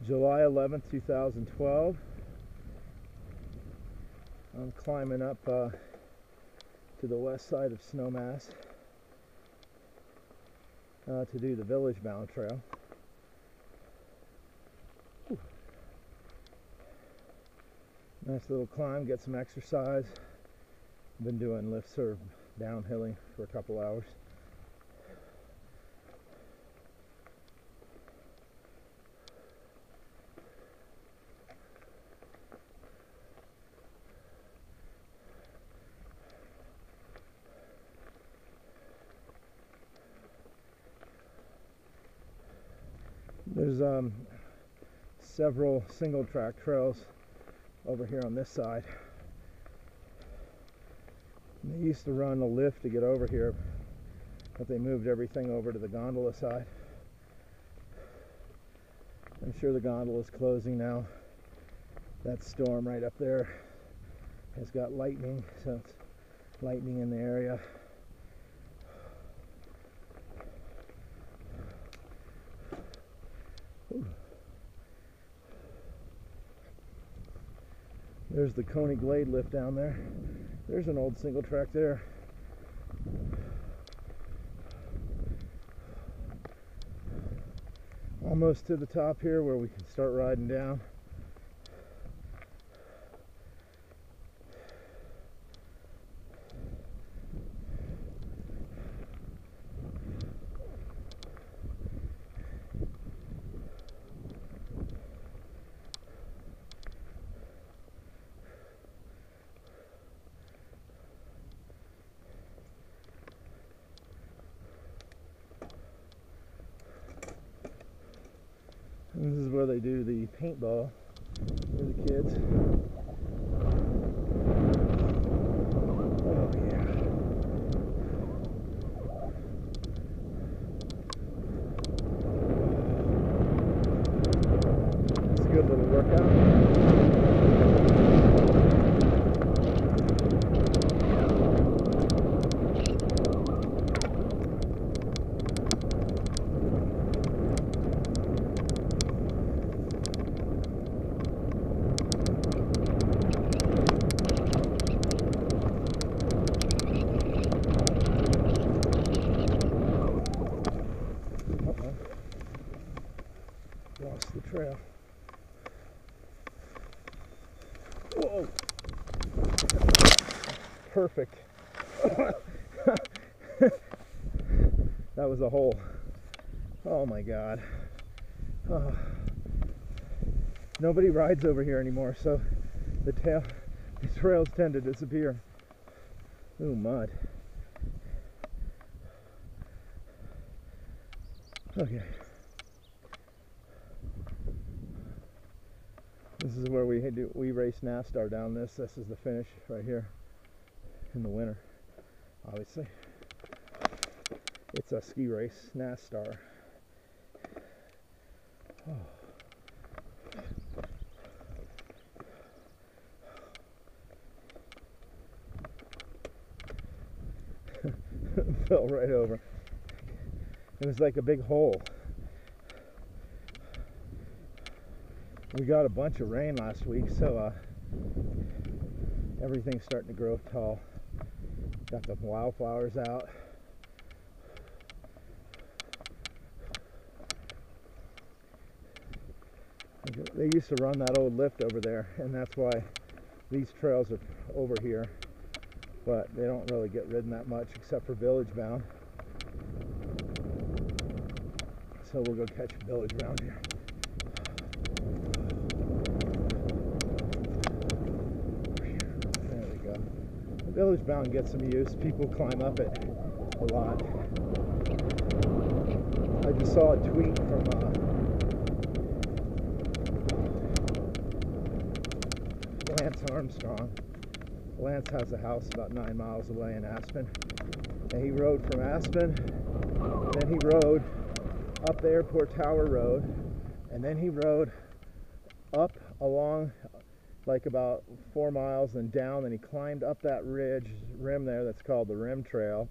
July 11th, 2012. I'm climbing up to the west side of Snowmass to do the village bound trail. Whew. Nice little climb, get some exercise. I've been doing lift serve downhilling for a couple hours. There's several single track trails over here on this side. And they used to run a lift to get over here, but they moved everything over to the gondola side. I'm sure the gondola is closing now. That storm right up there has got lightning, so it's lightning in the area. There's the Coney Glade lift down there. There's an old single track there. Almost to the top here where we can start riding down. And this is where they do the paintball for the kids. Oh yeah. It's a good little workout. Lost the trail. Whoa! Perfect. That was a hole. Oh my God. Oh. Nobody rides over here anymore, so the trails tend to disappear. Ooh, mud. Okay. This is where we race NASTAR down this. This is the finish right here in the winter, obviously. It's a ski race, NASTAR. Oh. Fell right over. It was like a big hole. We got a bunch of rain last week, so everything's starting to grow tall. Got the wildflowers out. They used to run that old lift over there, and that's why these trails are over here. But they don't really get ridden that much except for village bound. So we'll go catch village bound here. There we go. The village bound gets some use. People climb up it a lot. I just saw a tweet from Lance Armstrong. Lance has a house about 9 miles away in Aspen, and he rode from Aspen, and then he rode up the airport tower road, and then he rode up along like about 4 miles and down, and he climbed up that rim there that's called the Rim Trail,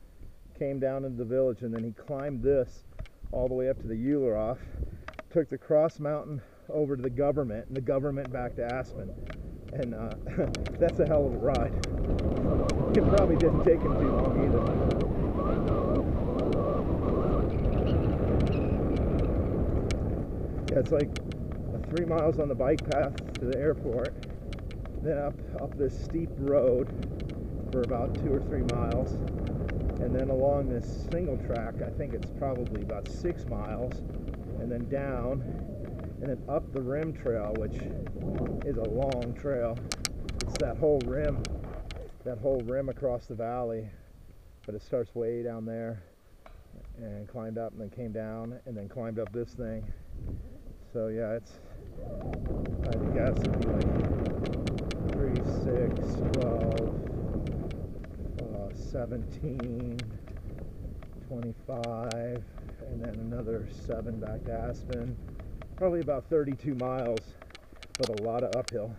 came down into the village, and then he climbed this all the way up to the Euleroff, took the cross mountain over to the government, and the government back to Aspen. And that's a hell of a ride. It probably didn't take him too long either. Yeah, it's like 3 miles on the bike path to the airport, then up this steep road for about 2 or 3 miles, and then along this single track, I think it's probably about 6 miles, and then down, and then up the rim trail, which is a long trail. It's that whole rim across the valley, but it starts way down there, and climbed up, and then came down, and then climbed up this thing. So yeah, I guess it'd be like 3, 6, 12, 17, 25, and then another 7 back to Aspen. Probably about 32 miles, but a lot of uphill.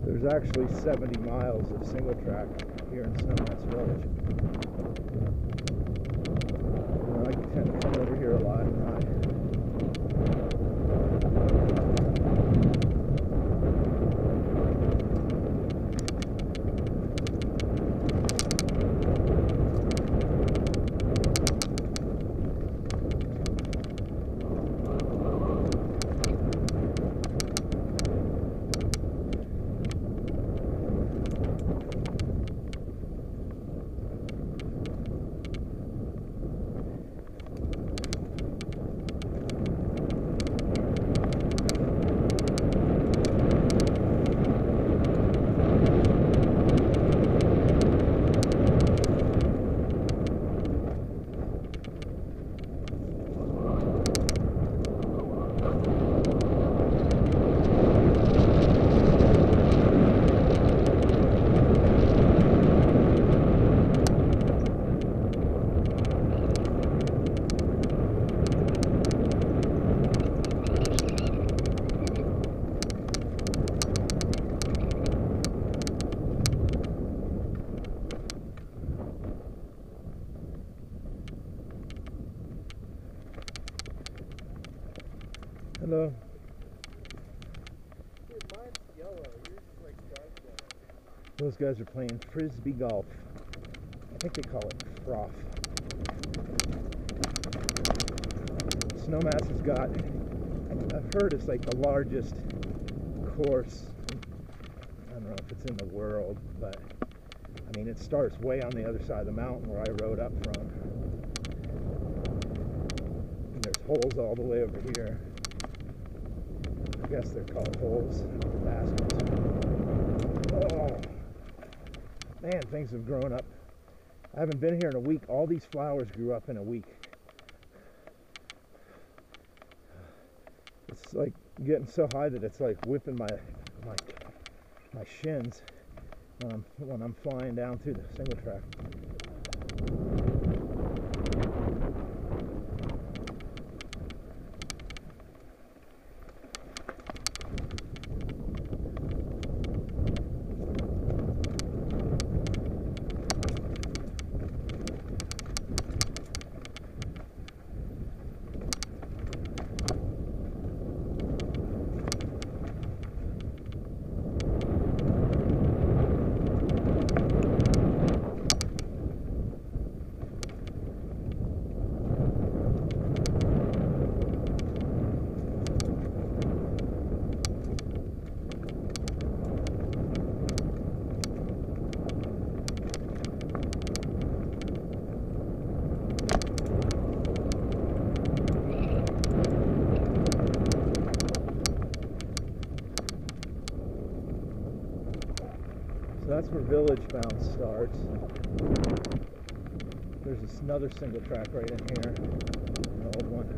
There's actually 70 miles of single track here in Snowmass Village. I tend to come over here a lot and ride. Hello. Dude, mine's yellow. Yours is like dark yellow. Those guys are playing frisbee golf. I think they call it froth. Snowmass has got, I've heard it's like the largest course, I don't know if it's in the world, but I mean it starts way on the other side of the mountain where I rode up from. And there's holes all the way over here. I guess they're called holes, baskets. Oh, man, things have grown up. I haven't been here in a week. All these flowers grew up in a week. It's like getting so high that it's like whipping my shins when I'm flying down through the single track. So that's where Village Bound starts. There's another single track right in here, an old one.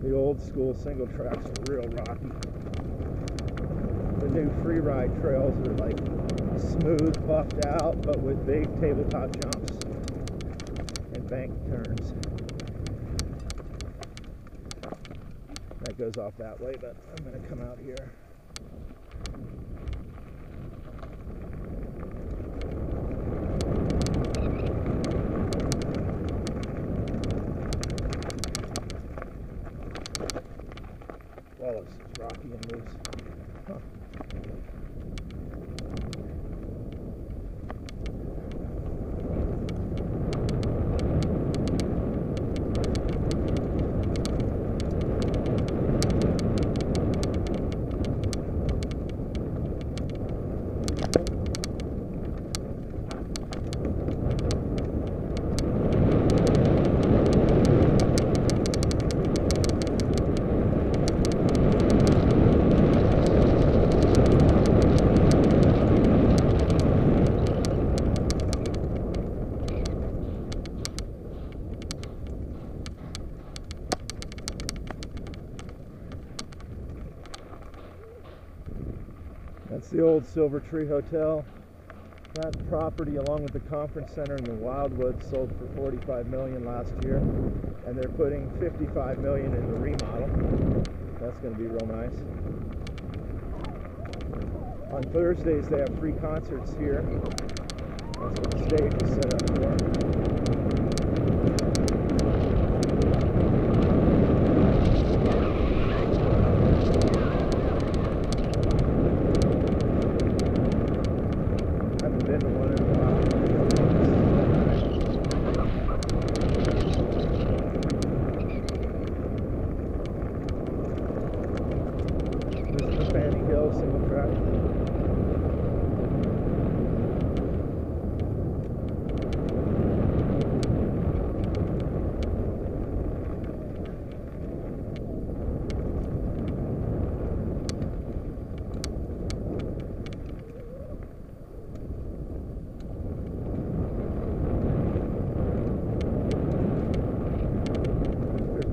The old school single tracks are real rocky. The new free ride trails are like smooth, buffed out, but with big tabletop jumps and bank turns. That goes off that way, but I'm going to come out here. Well, it's rocky and loose. Huh. That's the old Silver Tree Hotel. That property, along with the conference center in the Wildwood, sold for $45 million last year, and they're putting $55 million in the remodel. That's going to be real nice. On Thursdays, they have free concerts here. That's what the stage is set up for. Been to one in a while. This is the Fanny Hill single track.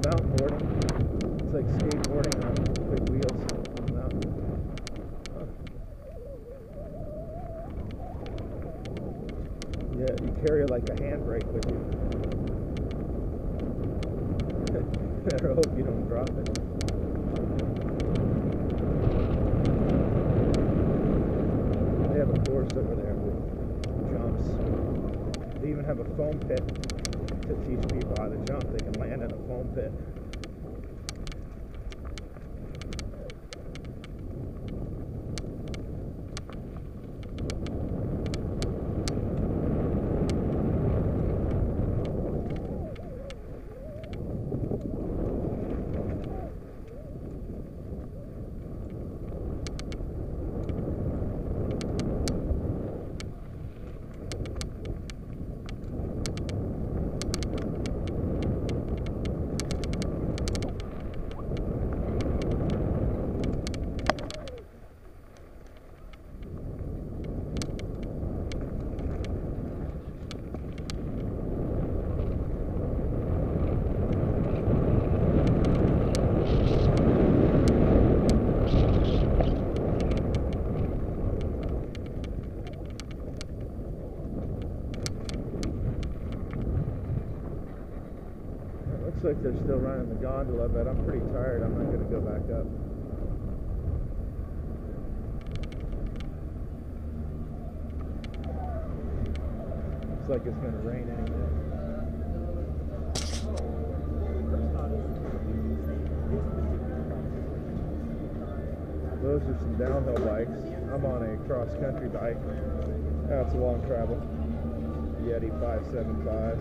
Mountain boarding. It's like skateboarding on big wheels on the mountain. Huh. Yeah, you carry like a handbrake with you. Better hope you don't drop it. They have a course over there with jumps. They even have a foam pit to teach people how to jump. They can land in a foam pit. Looks like they're still running the gondola, but I'm pretty tired. I'm not going to go back up. Looks like it's going to rain any minute. Those are some downhill bikes. I'm on a cross-country bike. That's a long travel. Yeti 575.